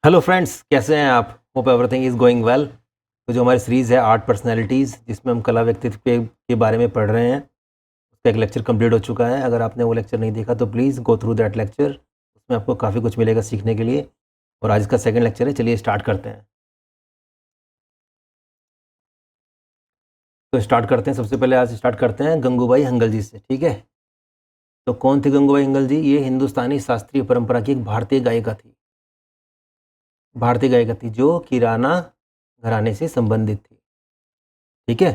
Hello friends, कैसे हैं आप? Hope everything is going well. तो जो हमारी सीरीज़ है आर्ट पर्सनैलिटीज़, जिसमें हम कला व्यक्तित्व के बारे में पढ़ रहे हैं, उसका एक लेक्चर कंप्लीट हो चुका है। अगर आपने वो लेक्चर नहीं देखा तो please go through that lecture. उसमें आपको काफ़ी कुछ मिलेगा सीखने के लिए। और आज इसका सेकंड लेक्चर है, चलिए स्टार्ट करते हैं। तो स्टार्ट करते हैं, सबसे पहले आज स्टार्ट करते हैं गंगूबाई हंगल जी से, ठीक है? तो कौन थी गंगूबाई हंगल जी? ये हिंदुस्तानी शास्त्रीय परंपरा की एक भारतीय गायिका थी। भारतीय गायिका थी जो किराना घराने से संबंधित थी, ठीक है?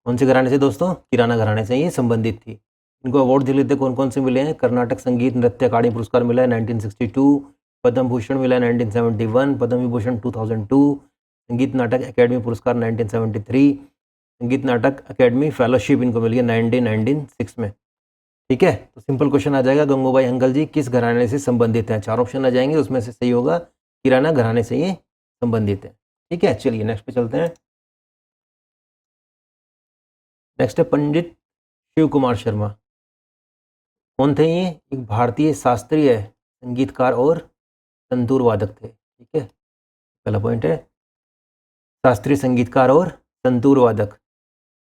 कौन से घराने से दोस्तों? किराना घराने से ये संबंधित थी। इनको अवार्ड दिए थे, कौन कौन से मिले हैं? कर्नाटक संगीत नृत्य अकादमी पुरस्कार मिला है 1962, पद्म भूषण मिला है 1971, पद्म विभूषण 2002, संगीत नाटक अकेडमी पुरस्कार 1973, संगीत नाटक अकेडमी फेलोशिप इनको मिली है 1996 में, ठीक है? तो सिंपल क्वेश्चन आ जाएगा, गंगूबाई हंगल जी किस घराने से संबंधित हैं? 4 ऑप्शन आ जाएंगे, उसमें से सही होगा किराना घराने से ये संबंधित है, ठीक है? चलिए नेक्स्ट पे चलते हैं। नेक्स्ट है पंडित शिव कुमार शर्मा। कौन थे ये? एक भारतीय शास्त्रीय संगीतकार और संतूर वादक थे, ठीक है? पहला पॉइंट है शास्त्रीय संगीतकार और संतूर वादक।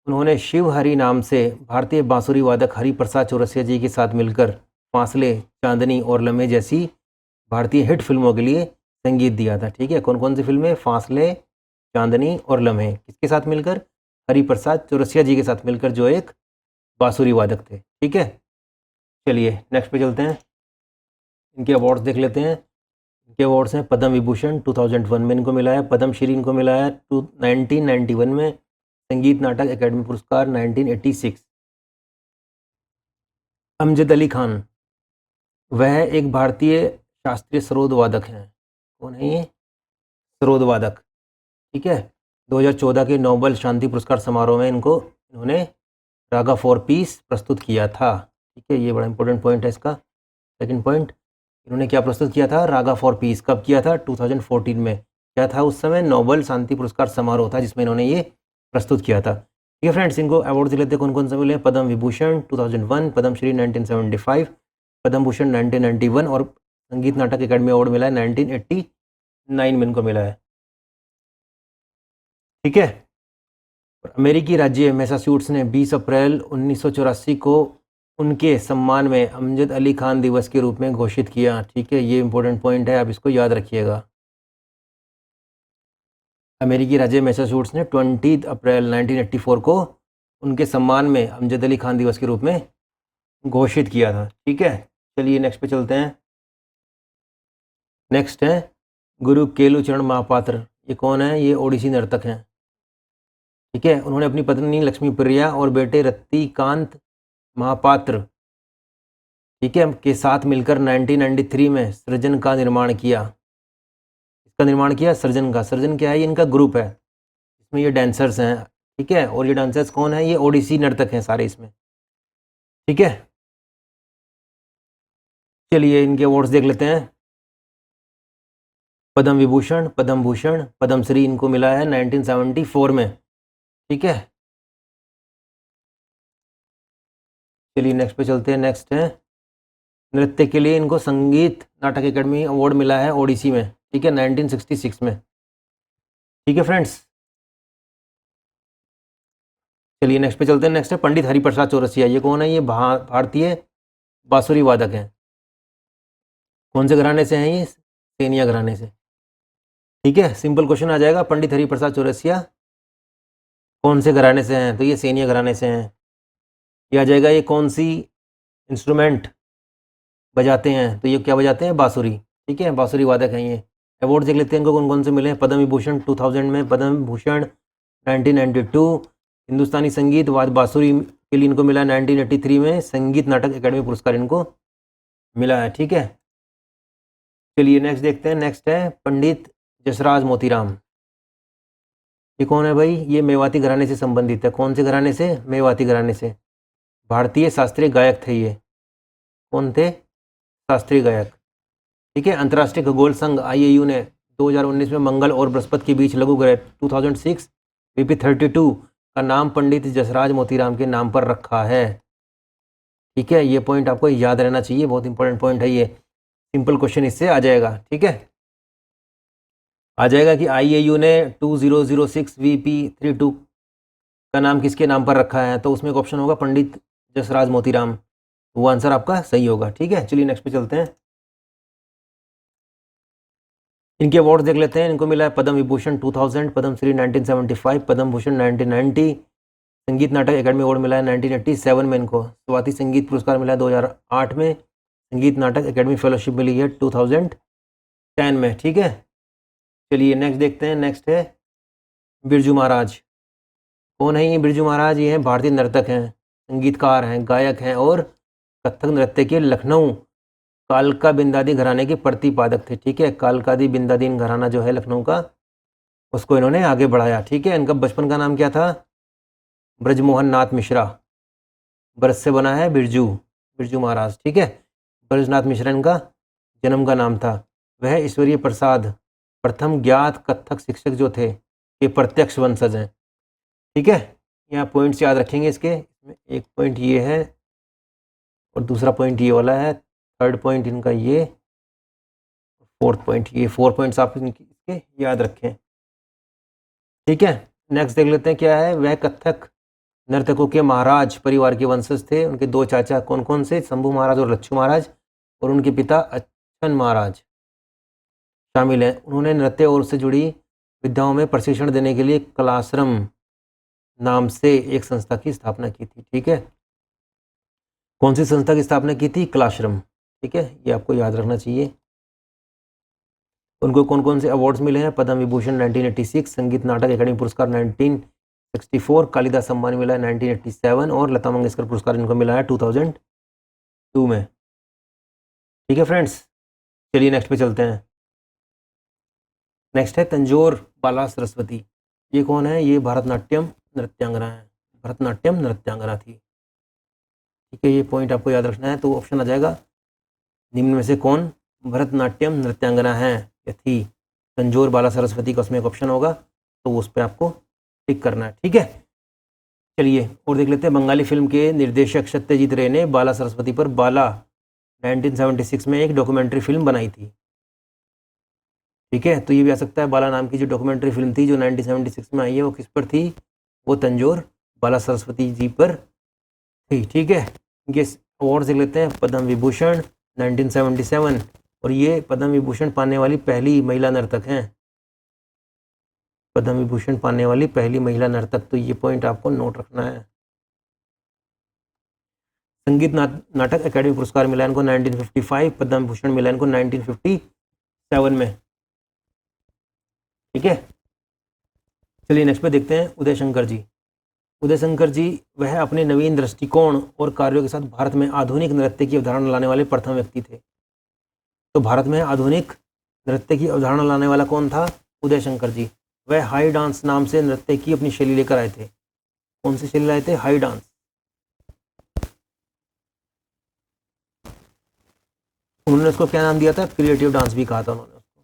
उन्होंने शिव हरि नाम से भारतीय बांसुरी वादक हरि प्रसाद चौरसिया जी के साथ मिलकर फासले, चांदनी और लम्हे जैसी भारतीय हिट फिल्मों के लिए संगीत दिया था, ठीक है? कौन कौन सी फिल्में? फासले, चांदनी और लम्हे। किसके साथ मिलकर? हरि प्रसाद चौरसिया जी के साथ मिलकर, जो एक बांसुरी वादक थे, ठीक है? चलिए नेक्स्ट पे चलते हैं। इनके अवार्ड्स देख लेते हैं। इनके अवार्ड्स हैं पद्म विभूषण 2001 में इनको मिला है, पद्म श्री इनको मिला है 1991 में, संगीत नाटक अकेडमी पुरस्कार 1986। अमजद अली खान, वह एक भारतीय शास्त्रीय सरोद वादक हैं। कौन है ये? सरोद वादक, ठीक है? 2014 के नोबेल शांति पुरस्कार समारोह में इन्होंने रागा फॉर पीस प्रस्तुत किया था, ठीक है? ये बड़ा इंपॉर्टेंट पॉइंट है इसका। सेकंड पॉइंट, इन्होंने क्या प्रस्तुत किया था? रागा फॉर पीस। कब किया था? 2014 में। क्या था उस समय? नोबेल शांति पुरस्कार समारोह था जिसमें इन्होंने ये प्रस्तुत किया था, ठीक है फ्रेंड्स? इनको अवार्ड दिए थे, कौन कौन से मिले? पद्म विभूषण 2001, पद्म श्री 1975, पद्म भूषण 1991 और संगीत नाटक अकेडमी अवार्ड मिला है 1989 में इनको मिला है, ठीक है? अमेरिकी राज्य मैसाचुसेट्स ने 20 अप्रैल 1984 को उनके सम्मान में अमजद अली खान दिवस के रूप में घोषित किया, ठीक है? ये इंपॉर्टेंट पॉइंट है, आप इसको याद रखिएगा। अमेरिकी राज्य मैसाचुसेट्स ने 20 अप्रैल 1984 को उनके सम्मान में अमजद अली खान दिवस के रूप में घोषित किया था, ठीक है? चलिए नेक्स्ट पे चलते हैं। नेक्स्ट है गुरु केलुचरण महापात्र। ये कौन है? ये ओडिसी नर्तक हैं, ठीक है? उन्होंने अपनी पत्नी लक्ष्मी प्रिया और बेटे रत्तीकांत महापात्र, ठीक है, के साथ मिलकर 1993 में सृजन का निर्माण किया। इसका निर्माण किया सृजन का। सृजन क्या है? ये इनका ग्रुप है, इसमें ये डांसर्स हैं, ठीक है? और ये डांसर्स कौन है? ये ओडिसी नर्तक हैं सारे इसमें, ठीक है? चलिए इनके अवार्ड्स देख लेते हैं। पद्म विभूषण, पद्म भूषण, पद्म श्री इनको मिला है 1974 में, ठीक है? चलिए नेक्स्ट पे चलते हैं। नेक्स्ट है नृत्य के लिए इनको संगीत नाटक अकेडमी अवार्ड मिला है ओडिसी में, ठीक है? 1966 में, ठीक है फ्रेंड्स? चलिए नेक्स्ट पे चलते हैं। नेक्स्ट है पंडित हरिप्रसाद चौरसिया। ये कौन है? ये भारतीय बांसुरी वादक हैं। कौन से घराने से हैं ये? सेनिया घराने से, ठीक है? सिंपल क्वेश्चन आ जाएगा, पंडित हरिप्रसाद चौरसिया कौन से घराने से हैं? तो ये सेनिया घराने से हैं। ये आ जाएगा, ये कौन सी इंस्ट्रूमेंट बजाते हैं? तो ये क्या बजाते हैं? बांसुरी, ठीक है? बांसुरी वादक हैं ये। अवार्ड देख लेते हैं इनको कौन कौन से मिले हैं। पद्म विभूषण 2000 में, पद्म भूषण 1992, हिंदुस्तानी संगीत वाद बांसुरी के लिए इनको मिला 1983 में, संगीत नाटक अकेडमी पुरस्कार इनको मिला है, ठीक है? चलिए नेक्स्ट देखते हैं। नेक्स्ट है पंडित जसराज मोतीराम। ये कौन है भाई? ये मेवाती घराने से संबंधित है। कौन से घराने से? मेवाती घराने से। भारतीय शास्त्रीय गायक थे ये। कौन थे? शास्त्रीय गायक, ठीक है? अंतर्राष्ट्रीय खगोल संघ IAU ने 2019 में मंगल और बृहस्पति के बीच लघु ग्रह 2006 BP32 का नाम पंडित जसराज मोतीराम के नाम पर रखा है, ठीक है? ये पॉइंट आपको याद रहना चाहिए, बहुत इंपॉर्टेंट पॉइंट है ये। सिंपल क्वेश्चन इससे आ जाएगा, ठीक है? आ जाएगा कि IAU ने 2006 VP32 का नाम किसके नाम पर रखा है, तो उसमें एक ऑप्शन होगा पंडित जसराज मोतीराम, वो आंसर आपका सही होगा। ठीक है, चलिए नेक्स्ट पे चलते हैं। इनके अवार्ड देख लेते हैं। इनको मिला है पद्म विभूषण 2000, पद्म श्री 1975, पद्म भूषण 1990, संगीत नाटक एकेडमी अवार्ड मिला है 1987 में इनको, स्वाति संगीत पुरस्कार मिला है 2008 में, संगीत नाटक एकेडमी फेलोशिप मिली है 2010 में। ठीक है, चलिए नेक्स्ट देखते हैं। नेक्स्ट है बिरजू महाराज। कौन है ये बिरजू महाराज? ये हैं भारतीय नर्तक हैं, संगीतकार हैं, गायक हैं और कथक नृत्य के लखनऊ कालका बिंदादी घराने के प्रतिपादक थे। ठीक है, कालकादी बिंदादीन घराना जो है लखनऊ का, उसको इन्होंने आगे बढ़ाया। ठीक है, इनका बचपन का नाम क्या था? ब्रजमोहन नाथ मिश्रा। ब्रज से बना है बिरजू, बिरजू महाराज। ठीक है, ब्रजनाथ मिश्रा इनका जन्म का नाम था। वह ईश्वरीय प्रसाद प्रथम ज्ञात कथक शिक्षक जो थे के प्रत्यक्ष वंशज हैं। ठीक है, यहाँ पॉइंट्स याद रखेंगे इसके। एक पॉइंट ये है और दूसरा पॉइंट ये वाला है, थर्ड पॉइंट इनका ये, फोर्थ पॉइंट ये। 4 पॉइंट्स आप इसके याद रखें। ठीक है, नेक्स्ट देख लेते हैं क्या है। वह कथक नर्तकों के महाराज परिवार के वंशज थे। उनके 2 चाचा कौन कौन से? शंभू महाराज और लच्छू महाराज, और उनके पिता अच्छन महाराज शामिल हैं। उन्होंने नृत्य और उससे जुड़ी विद्याओं में प्रशिक्षण देने के लिए कलाश्रम नाम से एक संस्था की स्थापना की थी। ठीक है, कौन सी संस्था की स्थापना की थी? कलाश्रम। ठीक है, ये आपको याद रखना चाहिए। उनको कौन कौन से अवार्ड्स मिले हैं? पद्म विभूषण 1986, संगीत नाटक एकेडमी पुरस्कार 1964, कालिदास सम्मान मिला है 1987 और लता मंगेशकर पुरस्कार इनको मिला है 2002 में। ठीक है फ्रेंड्स, चलिए नेक्स्ट पे चलते हैं। नेक्स्ट है तंजौर बाला सरस्वती। ये कौन है? ये भरतनाट्यम नृत्यांगना है, भरतनाट्यम नृत्यांगना थी। ठीक है, ये पॉइंट आपको याद रखना है। तो ऑप्शन आ जाएगा निम्न में से कौन भरतनाट्यम नृत्यांगना है या थी? तंजौर बाला सरस्वती का उसमें एक ऑप्शन होगा, तो उस पर आपको टिक करना है। ठीक है, चलिए और देख लेते हैं। बंगाली फिल्म के निर्देशक सत्यजीत रे ने बाला सरस्वती पर बाला 1976 में एक डॉक्यूमेंट्री फिल्म बनाई थी। ठीक है, तो ये भी आ सकता है बाला नाम की जो डॉक्यूमेंट्री फिल्म थी जो 1976 में आई है, वो किस पर थी? वो तंजौर बाला सरस्वती जी पर थी। ठीक है, इनके अवार्ड देख लेते हैं। पद्म विभूषण 1977, और ये पद्म विभूषण पाने वाली पहली महिला नर्तक हैं, पद्म विभूषण पाने वाली पहली महिला नर्तक। तो ये पॉइंट आपको नोट रखना है। संगीत नाटक एकेडमी पुरस्कार मिला इनको 1955, पद्म भूषण मिला इनको 1957 में। ठीक है, चलिए नेक्स्ट पे देखते हैं उदय शंकर जी। उदय शंकर जी वह अपने नवीन दृष्टिकोण और कार्यों के साथ भारत में आधुनिक नृत्य की अवधारणा लाने वाले प्रथम व्यक्ति थे। तो भारत में आधुनिक नृत्य की अवधारणा लाने वाला कौन था? उदय शंकर जी। वह हाई डांस नाम से नृत्य की अपनी शैली लेकर आए थे। कौन सी शैली लाए थे? High dance. उन्होंने उसको क्या नाम दिया था? क्रिएटिव डांस भी कहा था उन्होंने उसको,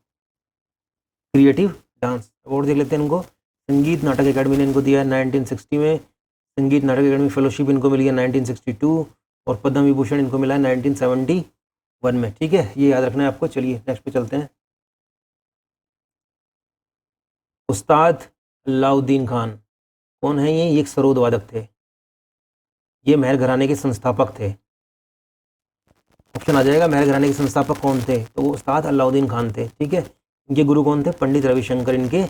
क्रिएटिव डांस। अवार्ड देख लेते हैं इनको। संगीत नाटक एकेडमी ने इनको दिया है 1960 में, संगीत नाटक एकेडमी फेलोशिप इनको मिली है 1962, और पद्म विभूषण इनको मिला है 1971 में। ठीक है, ये याद रखना है आपको। चलिए नेक्स्ट पे चलते हैं। उस्ताद अलाउद्दीन खान कौन है? ये एक सरोद वादक थे। ये महर घराने के संस्थापक थे। ऑप्शन आ जाएगा महर घराने के संस्थापक कौन थे? तो वो उस्ताद अलाउद्दीन खान थे। ठीक है, इनके गुरु कौन थे? पंडित रविशंकर इनके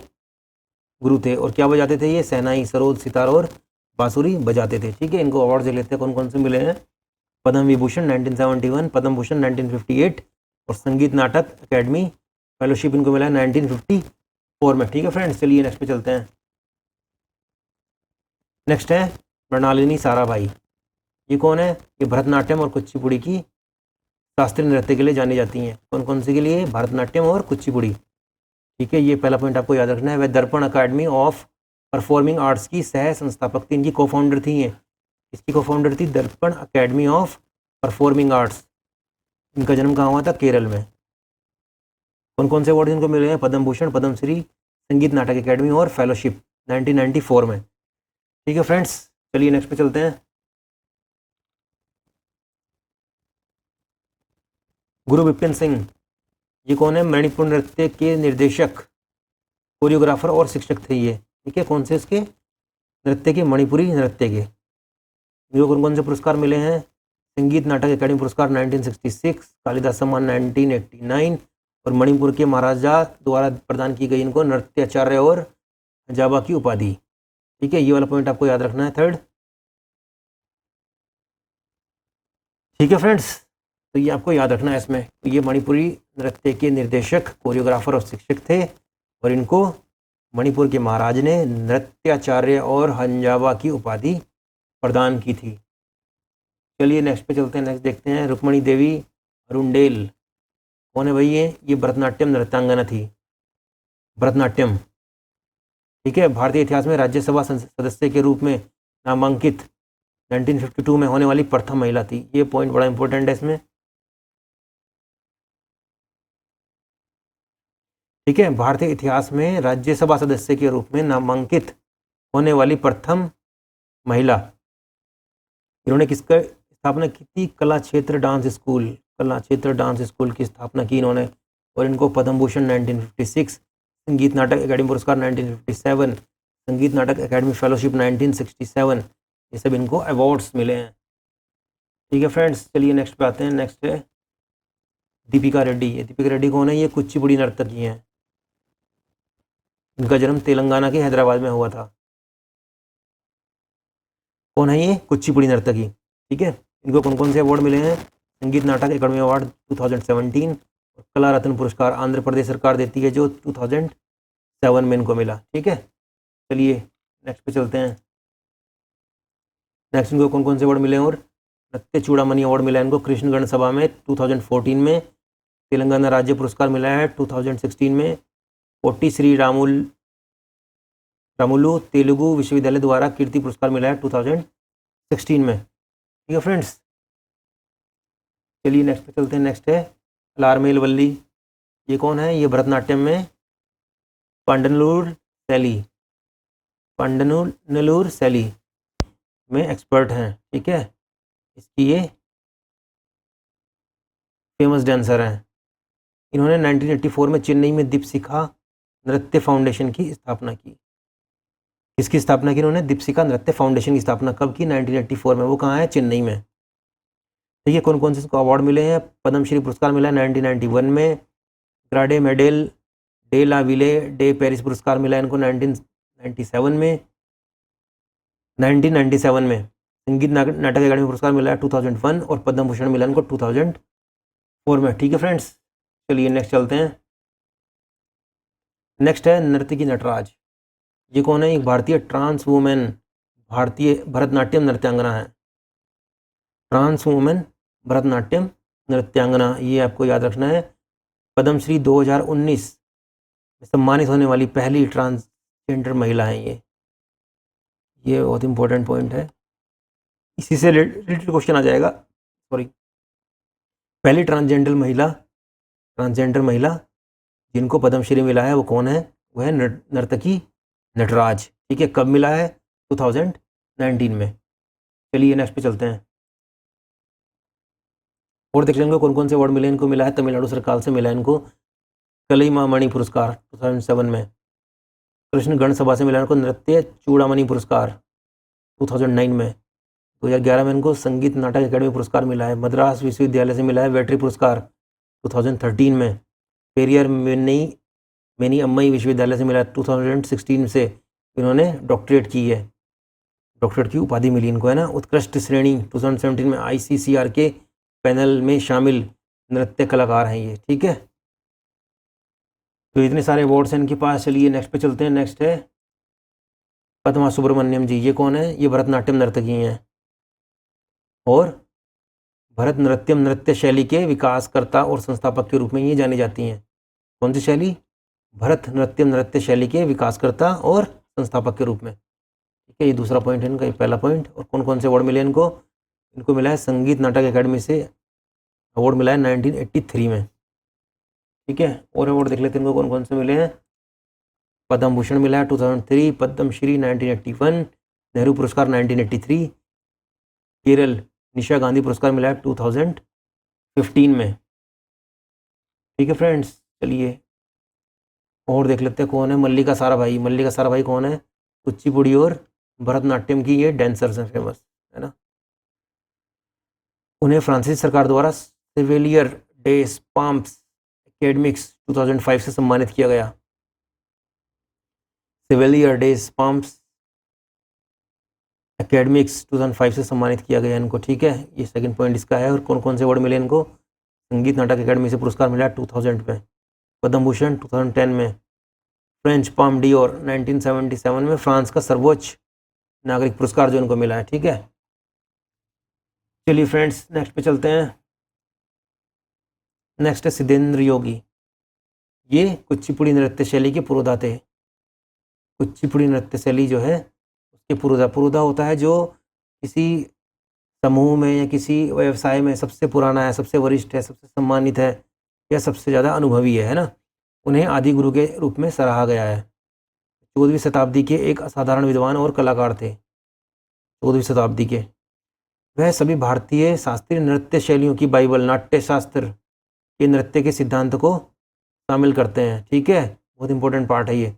गुरु थे। और क्या बजाते थे ये? शहनाई, सरोद, सितार और बांसुरी बजाते थे। ठीक है, इनको अवार्ड दे लेते हैं। कौन कौन से मिले हैं? पद्म विभूषण 1971, पद्म भूषण 1958, और संगीत नाटक अकेडमी फेलोशिप इनको मिला है 1954 में। ठीक है फ्रेंड्स, चलिए नेक्स्ट पे चलते हैं। नेक्स्ट है मृणालिनी साराभाई। ये कौन है? ये भरतनाट्यम और कुचिपुड़ी की शास्त्रीय नृत्य के लिए जानी जाती हैं। कौन कौन से के लिए? भरतनाट्यम और कुचिपुड़ी। ठीक है, ये पहला पॉइंट आपको याद रखना है। वह दर्पण अकादमी ऑफ परफॉर्मिंग आर्ट्स की सह संस्थापक थी। इनकी को फाउंडर थी ये। इसकी को फाउंडर थी दर्पण अकेडमी ऑफ परफॉर्मिंग आर्ट्स। इनका जन्म कहाँ हुआ था? केरल में। कौन कौन से अवार्ड इनको मिले हैं? पद्म भूषण, पद्म श्री, संगीत नाटक अकेडमी और फेलोशिप 1994 में। ठीक है फ्रेंड्स, चलिए नेक्स्ट पे चलते हैं। गुरु विपिन सिंह, ये कौन है? मणिपुर नृत्य के निर्देशक कोरियोग्राफर और शिक्षक थे ये, ठीक है। कौन से इसके? नृत्य के, मणिपुरी नृत्य के। इनको कौन कौन से पुरस्कार मिले हैं? संगीत नाटक अकादमी पुरस्कार 1966, कालिदास सम्मान 1989 और मणिपुर के महाराजा द्वारा प्रदान की गई इनको नृत्याचार्य और जाबा की उपाधि, ठीक है। ये वाला पॉइंट आपको याद रखना है, थर्ड, ठीक है फ्रेंड्स। तो ये आपको याद रखना है इसमें। तो ये मणिपुरी नृत्य के निर्देशक, कोरियोग्राफर और शिक्षक थे और इनको मणिपुर के महाराज ने नृत्याचार्य और हंजाबा की उपाधि प्रदान की थी। चलिए नेक्स्ट पे चलते हैं। नेक्स्ट देखते हैं रुक्मणी देवी अरुंडेल। कौन है भाई ये भरतनाट्यम नृत्यांगना थी, भरतनाट्यम, ठीक है। भारतीय इतिहास में राज्यसभा सदस्य के रूप में नामांकित 1952 में होने वाली प्रथम महिला थी। ये पॉइंट बड़ा इंपॉर्टेंट है इसमें, ठीक है। भारतीय इतिहास में राज्यसभा सदस्य के रूप में नामांकित होने वाली प्रथम महिला। इन्होंने किसका स्थापना की थी? कला क्षेत्र डांस स्कूल, कला क्षेत्र डांस स्कूल की स्थापना की इन्होंने और इनको पद्म भूषण 1956, संगीत नाटक अकादमी पुरस्कार 1957, संगीत नाटक अकादमी फेलोशिप 1967, ये सब इनको अवार्ड्स मिले हैं, ठीक है फ्रेंड्स। चलिए नेक्स्ट पे आते हैं। नेक्स्ट है दीपिका रेड्डी। ये दीपिका रेड्डी कौन है? ये कुचिपुड़ी नर्तकी हैं। इनका जन्म तेलंगाना के हैदराबाद में हुआ था। कौन है ये? कुचिपुड़ी नर्तकी, ठीक है। इनको कौन कौन से अवार्ड मिले हैं? संगीत नाटक अकादमी अवार्ड 2017 और कला रत्न पुरस्कार आंध्र प्रदेश सरकार देती है जो 2007 में इनको मिला, ठीक है। चलिए नेक्स्ट पे चलते हैं। नेक्स्ट इनको कौन कौन से अवार्ड मिले हैं? और नृत्य चूड़ामणि अवार्ड मिला है इनको कृष्णगण सभा में 2014 में। तेलंगाना राज्य पुरस्कार मिला है 2016 में। पोट्टी श्री रामुलु तेलुगु विश्वविद्यालय द्वारा कीर्ति पुरस्कार मिला है 2016 में, ठीक है फ्रेंड्स। चलिए नेक्स्ट पे चलते हैं। नेक्स्ट है अलारमेल वल्ली। ये कौन है? ये भरतनाट्यम में पांडनलूर शैली में एक्सपर्ट हैं, ठीक है। इसकी ये फेमस डांसर हैं। इन्होंने 1984 में चेन्नई में दीपशिखा नृत्य फाउंडेशन की स्थापना की। किसकी स्थापना की इन्होंने? दीपशिखा नृत्य फाउंडेशन की स्थापना कब की? 1984 में। वो कहाँ है? चेन्नई में, ठीक है। कौन कौन से इसको अवार्ड मिले हैं? पद्मश्री पुरस्कार मिला है 1991 में। ग्राडे मेडल डे ला विले डे पेरिस पुरस्कार मिला है इनको 1997 में। 1997 में संगीत नाटक अकादमी पुरस्कार मिला है 2001 और पद्म भूषण मिला इनको 2004 में, ठीक है फ्रेंड्स। चलिए नेक्स्ट चलते हैं। नेक्स्ट है नर्तकी नटराज। ये कौन है? एक भारतीय ट्रांस वुमेन, भारतीय भरतनाट्यम नृत्यांगना है। ट्रांस वुमेन भरतनाट्यम नृत्यांगना, ये आपको याद रखना है। पद्मश्री 2019 में सम्मानित होने वाली पहली ट्रांसजेंडर महिला है ये बहुत इंपॉर्टेंट पॉइंट है। इसी से रिलेटेड क्वेश्चन आ जाएगा, सॉरी। पहली ट्रांसजेंडर महिला जिनको पद्मश्री मिला है वो कौन है? वो है नर्तकी नटराज, ठीक है। कब मिला है? 2019 में। चलिए नेक्स्ट पे चलते हैं और देख लेंगे कौन कौन से अवार्ड मिले इनको। मिला है तमिलनाडु सरकार से मिला है इनको कलईमामणि पुरस्कार 2007 में। कृष्ण गण सभा से मिला इनको नृत्य चूड़ामणि पुरस्कार 2009 में। 2011 में इनको संगीत नाटक अकादमी पुरस्कार मिला है। मद्रास विश्वविद्यालय से मिला है वेटरी पुरस्कार 2013 में। पेरियर मेनी अम्मई विश्वविद्यालय से मिला 2016 से इन्होंने डॉक्टरेट की है, डॉक्टरेट की उपाधि मिली इनको, है ना। उत्कृष्ट श्रेणी 2017 में ICCR के पैनल में शामिल नृत्य कलाकार हैं ये, ठीक है। तो इतने सारे अवार्ड्स हैं इनके पास। चलिए नेक्स्ट पे चलते हैं। नेक्स्ट है पद्मा सुब्रमण्यम जी। ये कौन है? ये भरतनाट्यम नर्तकी हैं और भरतनाट्यम नृत्य शैली के विकासकर्ता और संस्थापक के रूप में ये जानी जाती हैं। कौन सी शैली? भरतनाट्यम नृत्य शैली के विकासकर्ता और संस्थापक के रूप में, ठीक है। ये दूसरा पॉइंट है इनका, ये पहला पॉइंट। और कौन कौन से अवार्ड मिले इनको? इनको मिला है संगीत नाटक अकादमी से अवार्ड मिला है 1983 में, ठीक है। और अवार्ड देख लेते हैं इनको कौन कौन से मिले हैं। पद्म भूषण मिला है 2003, पद्मश्री 1981, नेहरू पुरस्कार 1983, केरल निशा गांधी पुरस्कार मिला है 2015 में, ठीक है फ्रेंड्स। चलिए और देख लेते हैं कौन है मल्लिका साराभाई। मल्लिका साराभाई कौन है? कुचिपुड़ी और भरतनाट्यम की ये डांसर्स हैं, फेमस है ना। उन्हें फ्रांसीसी सरकार द्वारा सेवेलियर डेस पाम्प्स एकेडमिक्स 2005 से सम्मानित किया गया। सेवेलियर डेस पाम्प्स एकेडमिक्स 2005 से सम्मानित किया गया इनको, ठीक है। ये सेकंड पॉइंट इसका है। और कौन कौन से अवार्ड मिले इनको? संगीत नाटक अकेडमी से पुरस्कार मिला 2000 में, पद्म भूषण 2010 में, फ्रेंच पाम डियोर 1977 में, फ्रांस का सर्वोच्च नागरिक पुरस्कार जो इनको मिला है, ठीक है। चलिए फ्रेंड्स नेक्स्ट पे चलते हैं। नेक्स्ट है सिद्धेंद्र योगी। ये कुचिपुड़ी नृत्य शैली के पुरोधा थे। कुचिपुड़ी नृत्य शैली जो है उसके पुरोधा होता है जो किसी समूह में या किसी व्यवसाय में सबसे पुराना है, सबसे वरिष्ठ है, सबसे सम्मानित है या सबसे ज़्यादा अनुभवी है ना। उन्हें आदि गुरु के रूप में सराहा गया है। 14वीं शताब्दी के एक असाधारण विद्वान और कलाकार थे। 14वीं शताब्दी के वह सभी भारतीय शास्त्रीय नृत्य शैलियों की बाइबल नाट्य शास्त्र के नृत्य के सिद्धांत को शामिल करते हैं, ठीक है। बहुत इंपॉर्टेंट पार्ट है ये।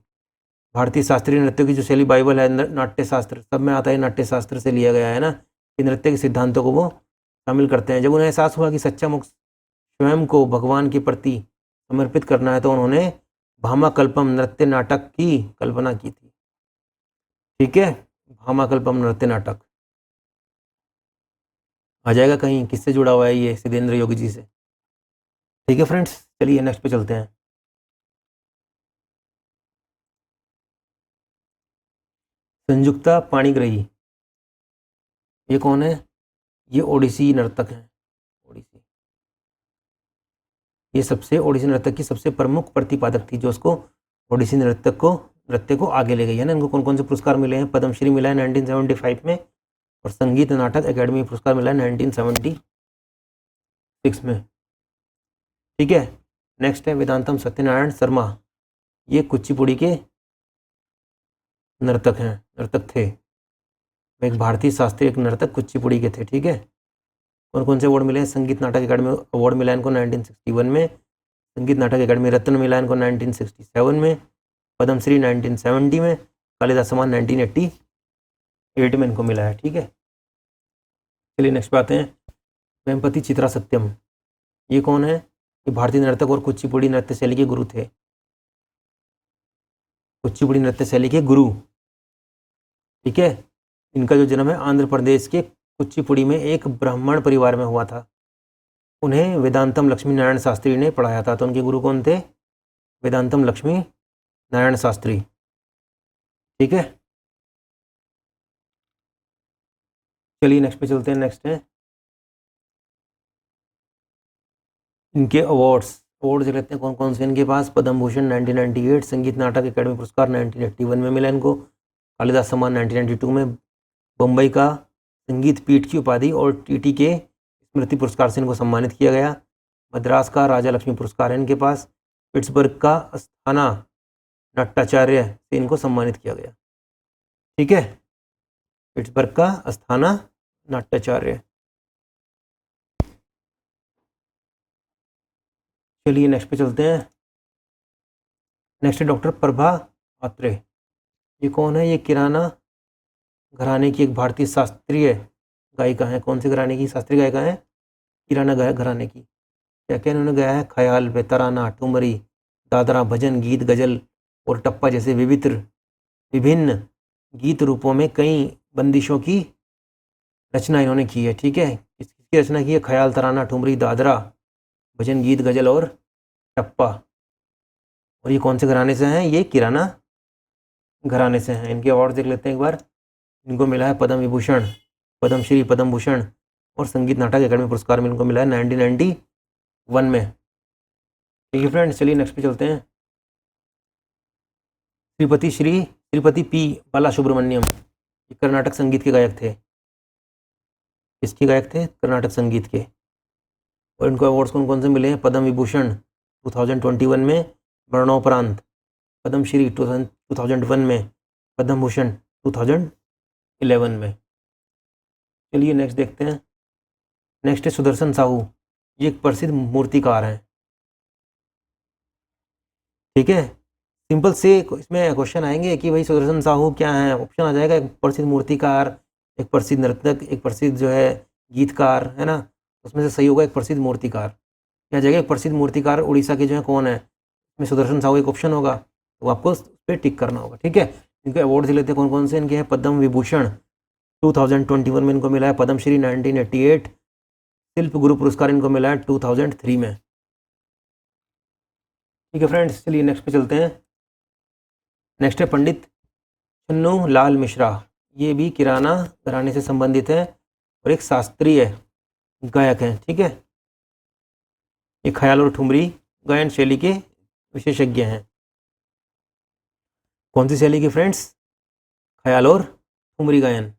भारतीय शास्त्रीय नृत्य की जो शैली बाइबल है, नाट्य शास्त्र सब में आता है, नाट्य शास्त्र से लिया गया है ना। कि नृत्य के सिद्धांतों को वो शामिल करते हैं। जब उन्हें एहसास हुआ कि सच्चा मोक्ष स्वयं को भगवान के प्रति समर्पित करना है तो उन्होंने भामाकल्पम नृत्य नाटक की कल्पना की थी, ठीक है। भामाकल्पम नृत्य नाटक आ जाएगा कहीं, किससे जुड़ा हुआ है ये? सिद्धेंद्र योगी जी से, ठीक है फ्रेंड्स। चलिए नेक्स्ट पे चलते हैं। संयुक्ता पाणिग्राही, ये कौन है? ये ओडिसी नर्तक हैं। ओडिसी, ये सबसे ओडिसी नृत्य की सबसे प्रमुख प्रतिपादक थी जो उसको ओडिसी नृत्य को आगे ले गई है ना। इनको कौन कौन से पुरस्कार मिले हैं? पद्मश्री मिला है 1975 में और संगीत नाटक अकेडमी पुरस्कार मिला है 1976 में, ठीक है। नेक्स्ट है वेदांतम सत्यनारायण शर्मा। ये कुचिपुड़ी के नर्तक थे। एक भारतीय शास्त्रीय नर्तक कुचिपुड़ी के थे, ठीक है। कौन कौन से अवार्ड मिले हैं? संगीत नाटक अकेडमी अवार्ड मिला इनको 1961 में, संगीत नाटक अकेडमी रत्न मिला इनको 1967 में, पद्मश्री 1970 में, कालिदास सम्मान 1988 में इनको मिला है, ठीक है। चलिए नेक्स्ट पे आते हैं। वेम्पति चित्रा सत्यम, ये कौन है? ये भारतीय नर्तक और कुचिपुड़ी नृत्य शैली के गुरु थे। कुचिपुड़ी नृत्य शैली के गुरु, ठीक है। इनका जो जन्म है आंध्र प्रदेश के कुचिपुड़ी में एक ब्राह्मण परिवार में हुआ था। उन्हें वेदांतम लक्ष्मी नारायण शास्त्री ने पढ़ाया था। तो उनके गुरु कौन थे? वेदांतम लक्ष्मी नारायण शास्त्री, ठीक है। चलिए नेक्स्ट पे चलते हैं। नेक्स्ट है इनके अवार्ड्स देख लेते हैं कौन कौन से इनके पास। पद्म भूषण 1998, संगीत नाटक अकेडमी पुरस्कार 1981 में मिला इनको, कालिदास सम्मान 1992 में, बम्बई का संगीत पीठ की उपाधि और टीटी के स्मृति पुरस्कार से इनको सम्मानित किया गया, मद्रास का राजा लक्ष्मी पुरस्कार है इनके पास, पिट्सबर्ग का अस्थाना नाट्याचार्य से इनको सम्मानित किया गया, ठीक है। पिट्सबर्ग का अस्थाना नाट्याचार्य। चलिए नेक्स्ट पे चलते हैं। नेक्स्ट है डॉक्टर प्रभा अत्रे। ये कौन है? ये किराना घराने की एक भारतीय शास्त्रीय गायिका है। कौन से घराने की शास्त्रीय गायिका है? किराना घराने की। क्या क्या इन्होंने गाया है? ख्याल पे, तराना, ठुमरी, दादरा, भजन, गीत, गजल और टप्पा जैसे विभिन्न गीत रूपों में कई बंदिशों की रचना इन्होंने की है, ठीक है। किसकी रचना की है? ख्याल, तराना, ठुमरी, दादरा, भजन, गीत, गजल और टप्पा। और ये कौन से घराने से हैं? ये किराना घराने से हैं। इनके अवार्ड देख लेते हैं एक बार। इनको मिला है पद्म विभूषण, पद्मश्री, पद्म भूषण और संगीत नाटक अकेडमी पुरस्कार में इनको मिला है 1991 में, ठीक है फ्रेंड्स। चलिए नेक्स्ट पे चलते हैं। श्रीपति पी बालासुब्रमण्यम, ये कर्नाटक संगीत के गायक थे। किसके गायक थे? कर्नाटक संगीत के। और इनको अवार्ड्स कौन कौन से मिले हैं? पद्म विभूषण 2021 में, मरणोपरांत पद्मश्री 2001 में, पद्म भूषण 2011 में। चलिए नेक्स्ट देखते हैं। नेक्स्ट है सुदर्शन साहू। ये एक प्रसिद्ध मूर्तिकार हैं, ठीक है। सिंपल से इसमें क्वेश्चन आएंगे कि भाई सुदर्शन साहू क्या है, ऑप्शन आ जाएगा, एक प्रसिद्ध मूर्तिकार, एक प्रसिद्ध नर्तक, एक प्रसिद्ध जो है गीतकार, है ना। उसमें से सही होगा एक प्रसिद्ध मूर्तिकार। क्या जाएगा, एक प्रसिद्ध मूर्तिकार उड़ीसा के जो है कौन है, इसमें सुदर्शन साहू एक ऑप्शन होगा, तो आपको उस पर टिक करना होगा। ठीक है, इनके अवार्ड से लेते हैं कौन कौन से, इनके हैं पद्म विभूषण 2021 में इनको मिला है, पद्मश्री 1988, शिल्प गुरु पुरस्कार इनको मिला है 2003 में। ठीक है फ्रेंड्स, चलिए नेक्स्ट पे चलते हैं। नेक्स्ट है पंडित छन्नू लाल मिश्रा, ये भी किराना घराने से संबंधित है और एक शास्त्रीय गायक हैं। ठीक है, ये ख्याल और ठुमरी गायन शैली के विशेषज्ञ हैं। कौन सी शैली की फ्रेंड्स, ख्याल और ठुमरी गायन।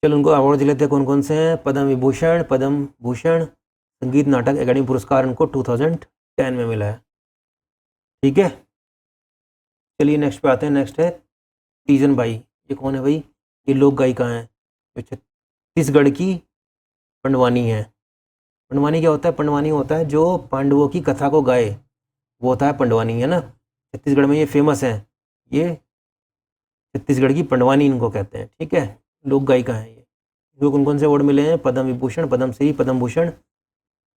चलो उनको अवार्ड लेते हैं कौन कौन से हैं, पद्म विभूषण, पद्म भूषण, संगीत नाटक अकेडमी पुरस्कार इनको 2010 में मिला है। ठीक है, चलिए नेक्स्ट पे आते हैं। नेक्स्ट है तीजन बाई, ये कौन है भाई, ये लोक गायिका हैं जो छत्तीसगढ़ की पंडवानी है। पंडवानी क्या होता है, पंडवानी होता है जो पांडवों की कथा को गाए, वो होता है पंडवानी, है ना। छत्तीसगढ़ में ये फेमस है, ये छत्तीसगढ़ की पंडवानी इनको कहते हैं। ठीक है, लोक गायिका हैं ये। जो कौन कौन से अवार्ड मिले हैं, पद्म विभूषण, पद्मश्री, पद्म भूषण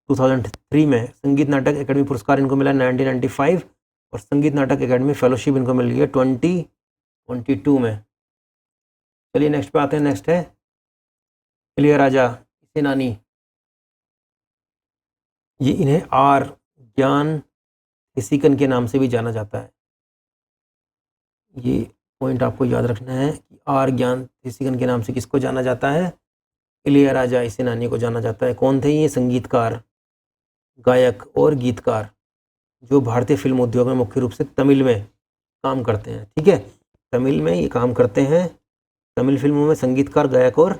2003 में, संगीत नाटक अकेडमी पुरस्कार इनको मिला 1995 और संगीत नाटक अकेडमी फेलोशिप इनको मिल गई है 2022 में। चलिए नेक्स्ट पे आते हैं। नेक्स्ट है इलैयाराजा सेनानी, ये इन्हें आर ज्ञान देसिकन के नाम से भी जाना जाता है। ये पॉइंट आपको याद रखना है कि आर ज्ञान देसिकन के नाम से किसको जाना जाता है, इलैयाराजा सेनानी को जाना जाता है। कौन थे ये, संगीतकार, गायक और गीतकार जो भारतीय फिल्म उद्योग में मुख्य रूप से तमिल में काम करते हैं। ठीक है, तमिल में ये काम करते हैं, तमिल फिल्मों में संगीतकार, गायक और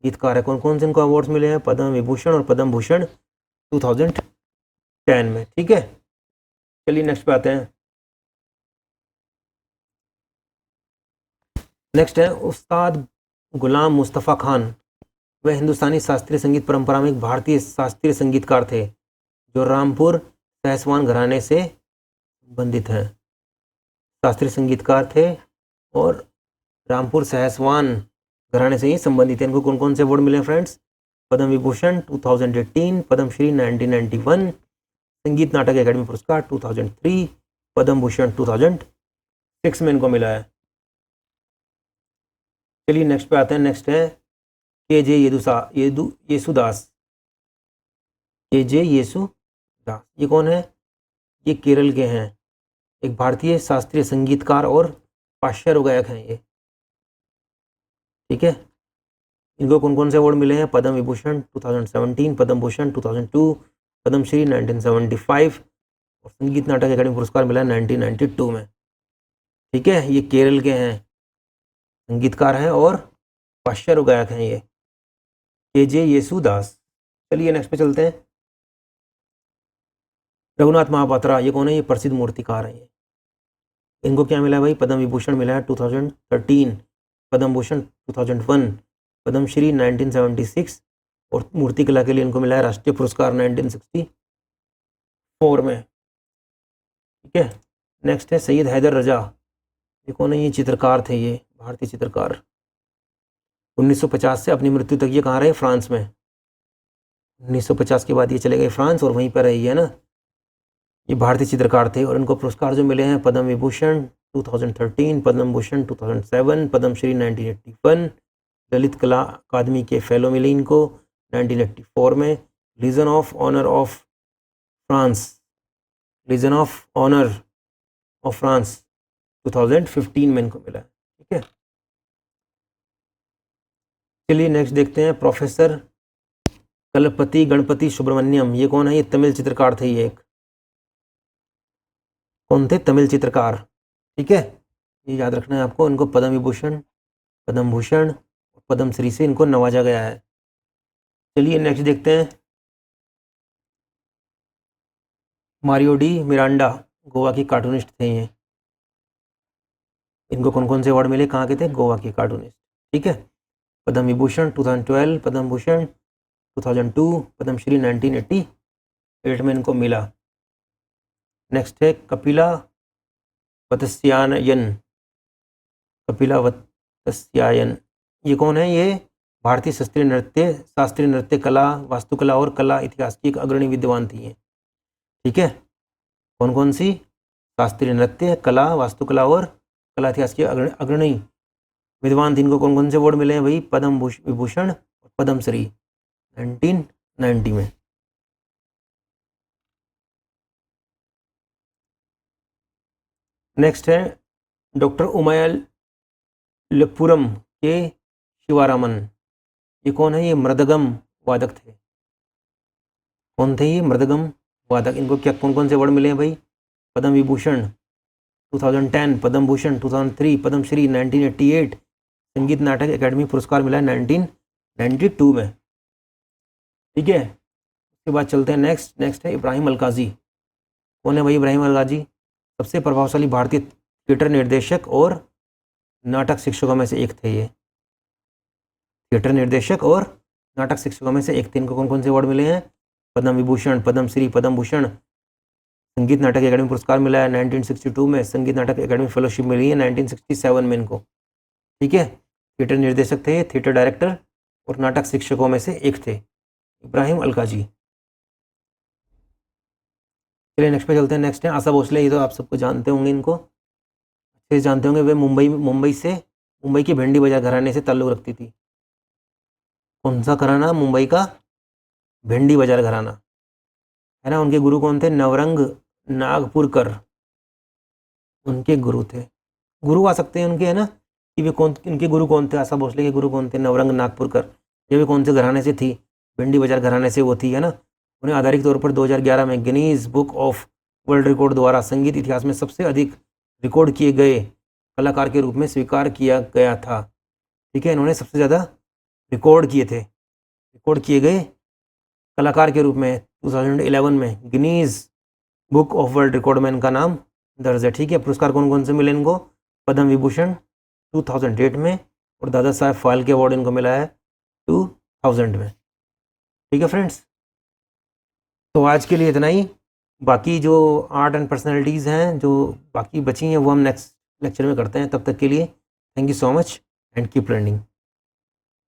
गीतकार है। कौन कौन से इनको अवार्ड्स मिले हैं, पद्म विभूषण और पद्म भूषण 2010 में। ठीक है, चलिए नेक्स्ट पे आते हैं। नेक्स्ट है उस्ताद गुलाम मुस्तफ़ा खान, वह हिंदुस्तानी शास्त्रीय संगीत परंपरा में एक भारतीय शास्त्रीय संगीतकार थे जो रामपुर सहसवान घराने से संबंधित हैं। शास्त्रीय संगीतकार थे और रामपुर सहसवान घराने से ही संबंधित हैं। इनको कौन कौन से अवार्ड मिले हैं फ्रेंड्स, पद्म विभूषण 2018, पद्मश्री 1991, संगीत नाटक अकेडमी पुरस्कार 2003, पद्म भूषण 2006 में इनको मिला है। चलिए नेक्स्ट पे आते हैं। नेक्स्ट है के.जे. येसुदास, के.जे. येसुदास, ये कौन है, ये केरल के हैं, एक भारतीय शास्त्रीय संगीतकार और पार्श्व गायक हैं ये। ठीक है, इनको कौन कौन से अवार्ड मिले हैं, पद्म विभूषण 2017, पद्म भूषण 2002, पद्मश्री 1975 और संगीत नाटक अकेडमी पुरस्कार मिला है 1992 में। ठीक है, ये केरल के हैं, संगीतकार हैं और पार्श्व गायक हैं ये, के.जे. येसुदास। चलिए नेक्स्ट पे चलते हैं। रघुनाथ महापात्रा, ये कौन है, ये प्रसिद्ध मूर्तिकार हैं ये। इनको क्या मिला है भाई, पद्म विभूषण मिला है 2013, पद्म भूषण 2001, पद्मश्री 1976 और मूर्ति कला के लिए इनको मिला है राष्ट्रीय पुरस्कार 1964 में। ठीक है, नेक्स्ट है सैयद हैदर रजा, ये कौन है, ये चित्रकार थे, ये भारतीय चित्रकार। 1950 से अपनी मृत्यु तक ये कहाँ रहे, फ्रांस में। 1950 के बाद ये चले गए फ्रांस और वहीं पर रही है ना। ये भारतीय चित्रकार थे और इनको पुरस्कार जो मिले हैं, पद्म विभूषण 2013, पद्म भूषण 2007, पद्मश्री 1981, ललित कला अकादमी के फेलो मिले इनको 1984 में, Legion of Honour of France, Legion of Honour of France 2015 में इनको मिला है। ठीक है, चलिए नेक्स्ट देखते हैं। प्रोफेसर कलपति गणपति सुब्रमण्यम, ये कौन है, ये तमिल चित्रकार थे, ये एक कौन थे, तमिल चित्रकार। ठीक है, ये याद रखना है आपको। इनको पद्म विभूषण, पद्म भूषण और पद्मश्री से इनको नवाजा गया है। चलिए नेक्स्ट देखते हैं। मारियो डी मिरांडा, गोवा के कार्टूनिस्ट थे ये। इनको कौन कौन से अवार्ड मिले, कहाँ के थे, गोवा के कार्टूनिस्ट। ठीक है, पद्म विभूषण 2012, पद्म भूषण 2002, पद्मश्री 1988 में इनको मिला। नेक्स्ट है कपिला वत्स्यायन, कपिलावत्स्यायन, ये कौन है? ये भारतीय शास्त्रीय नृत्य कला, वास्तुकला और कला इतिहास की एक अग्रणी विद्वान थी ये। ठीक है, कौन कौन सी? शास्त्रीय नृत्य कला, वास्तुकला और कला इतिहास की अग्रणी विद्वान थी। इनको कौन कौन से अवार्ड मिले हैं भाई? पद्म विभूषण और पद्मश्री 1990 में। नेक्स्ट है डॉक्टर उमायालपुरम के शिवारामन, ये कौन है? ये मृदगम वादक थे। कौन थे ये? मृदगम वादक। इनको क्या कौन कौन से अवार्ड मिले हैं भाई? पद्म विभूषण 2010, पद्म भूषण 2003, पद्मश्री 1988, संगीत नाटक एकेडमी पुरस्कार मिला है 1992 में। ठीक है, उसके बाद चलते हैं नेक्स्ट है इब्राहिम अलकाजी। कौन है भाई इब्राहिम अलकाजी? सबसे प्रभावशाली भारतीय थिएटर निर्देशक और नाटक शिक्षकों में से एक थे ये। थिएटर निर्देशक और नाटक शिक्षकों में से एक थे। इनको कौन कौन से अवार्ड मिले हैं? पद्म विभूषण, पद्मश्री, पद्म भूषण, संगीत नाटक एकेडमी पुरस्कार मिला है 1962 में, संगीत नाटक एकेडमी फेलोशिप मिली है 1967 में इनको। ठीक है, थिएटर निर्देशक थे, थिएटर डायरेक्टर और नाटक शिक्षकों में से एक थे इब्राहिम अलकाजी। चलिए नेक्स्ट पे चलते हैं। नेक्स्ट है आशा भोसले। ये तो आप सबको जानते होंगे, इनको अच्छे से जानते होंगे। वे मुंबई की भेंडी बाजार घराने से ताल्लुक़ रखती थी। कौन सा घराना? मुंबई का भेंडी बाजार घराना है ना। उनके गुरु कौन थे? नवरंग नागपुरकर उनके गुरु थे। गुरु आ सकते हैं उनके, है ना, कि वे कौन, इनके गुरु कौन थे? आशा भोसले के गुरु कौन थे? नवरंग नागपुरकर। ये भी कौन से घराने से थी? भेंडी बाजार घराने से वो थी, है ना। उन्हें आधारिक तौर पर 2011 में Guinness book of world record द्वारा संगीत इतिहास में सबसे अधिक रिकॉर्ड किए गए कलाकार के रूप में स्वीकार किया गया था। ठीक है, इन्होंने सबसे ज़्यादा रिकॉर्ड किए गए कलाकार के रूप में 2011 में Guinness book of world record में इनका नाम दर्ज है। ठीक है, पुरस्कार कौन कौन से मिले इनको? पद्म विभूषण 2008 में और दादा साहब फाल्के अवार्ड इनको मिला है 2000 में। ठीक है फ्रेंड्स, तो आज के लिए इतना ही। बाकी जो आर्ट एंड पर्सनैलिटीज़ हैं जो बाकी बची हैं वो हम नेक्स्ट लेक्चर में करते हैं। तब तक के लिए thank you so much and keep learning.